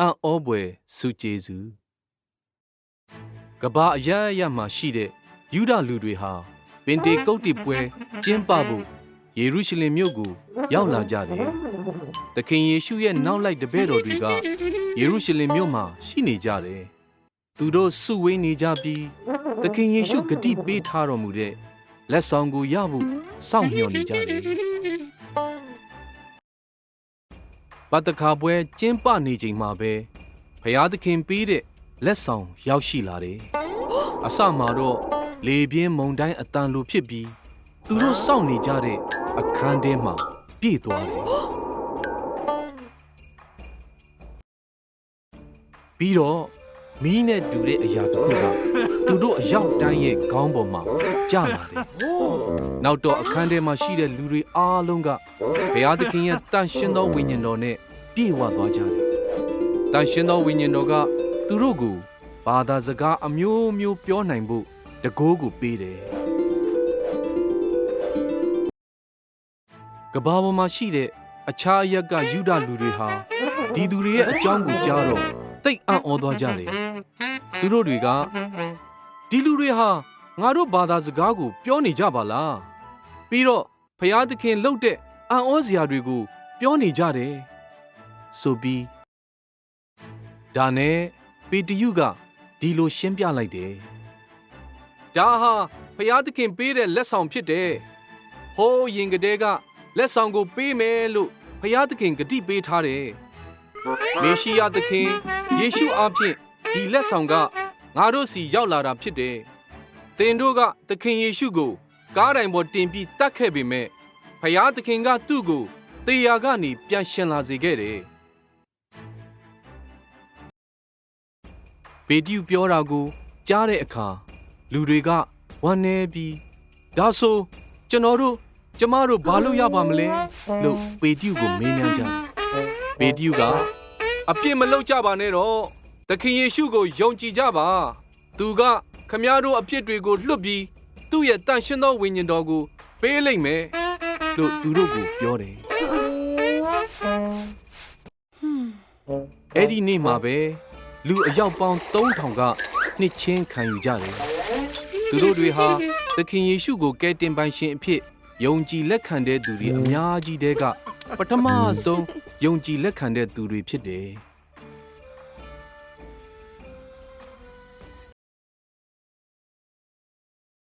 အံ့ဩဖွယ်ဆုကျေးဇူးကဘာအရရမှာရှိတဲ့ယူဒလူတွေဟာပင်တေကုတ်တိပွဲကျင်းပဖို့ယေရုရှလင်မြို့ကိုရောက်လာကြတယ်။သခင်ယေရှုရဲ့နောက်လိုက်တပည့်တော်တွေကယေရုရှလင်မြို့မှာရှိနေကြတယ်။သူတို့စုဝေးနေကြပြီးသခင်ယေရှုဂတိပေးထားတော်မူတဲ့လက်ဆောင်ကိုရဖို့စောင့်မျှော်နေကြတယ်။ပတ္တခါပွဲကျင်းပနေချိန်မှာပဲဖျားသခင်ပေးတဲ့လက်ဆောင်ရောက်ရှိလာတယ်။အစမှာတော့လေပြင်းမုန်တိုင်းအတန်လိုဖြစ်ပြီးသူတို့စောင့်နေကြတဲ့အခန်းထဲမှာပြည့်သွားတယ်။ပြီးတော့မီးနဲ့တူတဲ့အရာတစ်ခုကသူတို့အရောက်တိုင်းရဲ့ခေါင်းပေါ်မှာကျလာတယ်။နောက်တော့အခန်းထဲမှာရှိတဲ့လူတွေအားလုံးကဘုရားသခင်ရဲ့တန်ရှင်းသောဝိညာဉ်တော်နဲ့ပြည့်ဝသွားကြတယ်။တန်ရှင်းသောဝိညာဉ်တော်ကသူတို့ကိုဘာသာစကားအမျိုးမျိုးပြောနိုင်ဖို့တကိုးကိုပေးတယ်။ကဘာပေါ်မှာရှိတဲ့အခြားအရက်ကယူဒလူတွေဟာဒီသူတွေရဲ့အကြောင်းကိုကြားတော့သိတ်အံ့ဩသွားကြတယ်။သူတို့တွေကဒီလူတွေဟာငါတို့ဘာသာစကားကိုပြောနေကြပါလား။ပြီးတော့ဖျားသခင်လှုပ်တဲ့အံ့ဩစရာတွေကိုပြောနေကြတယ်ဆိုပြီးဒါနဲ့ပေတရုကဒီလိုရှင်းပြလိုက်တယ်။ဒါဟာဖျားသခင်ပေးတဲ့လက်ဆောင်ဖြစ်တယ်။ဟိုးရင်ကလေးကလက်ဆောင်ကိုပေးမယ်လို့ဖျားသခင်ဂတိပေးထားတယ်။မေရှိယသခင်ယေရှုအားဖြင့်ဒီလက်ဆောင်ကငါတို့စီရောက်လာတာဖြစ်တယ်။သင်တို့ကသခင်ယေရှုကိုကားတိုင်ပေါ်တင်ပြီးတတ်ခဲ့ပေမဲ့ဖျားသခင်ကသူ့ကိုသေရာကနေပြန်ရှင်လာစေခဲ့တယ်။ပေတရုပြောတာကိုကြားတဲ့အခါလူတွေကဝမ်းနည်းပြီးဒါဆိုကျမတို့ဘာလို့ရပါမလဲလို့ပေတရုကိုမေးမြန်းကြတယ်။ပေတရုကအပြစ်မလုပ်ကြပါနဲ့တော့သခင်ယေရှုကိုယုံကြည်ကြပါသူကခမည်းတော်အပြစ်တွေကိုလွတ်ပြီးသူ့ရဲ့တန်ရှင်းသောဝိညာဉ်တော်ကိုပေးလိမ့်မယ်လို့သူတို့ကိုပြောတယ်။အဲ့ဒီနေ့မှာပဲလူအယောက်ပေါင်း3000ကနှစ်ချင်းခံယူကြတယ်။သူတို့တွေဟာသခင်ယေရှုကိုကယ်တင်ပိုင်ရှင်အဖြစ်ယုံကြည်လက်ခံတဲ့သူတွေအများကြီးတဲကပထမဆုံးယုံကြည်လက်ခံတဲ့သူတွေဖြစ်တယ်။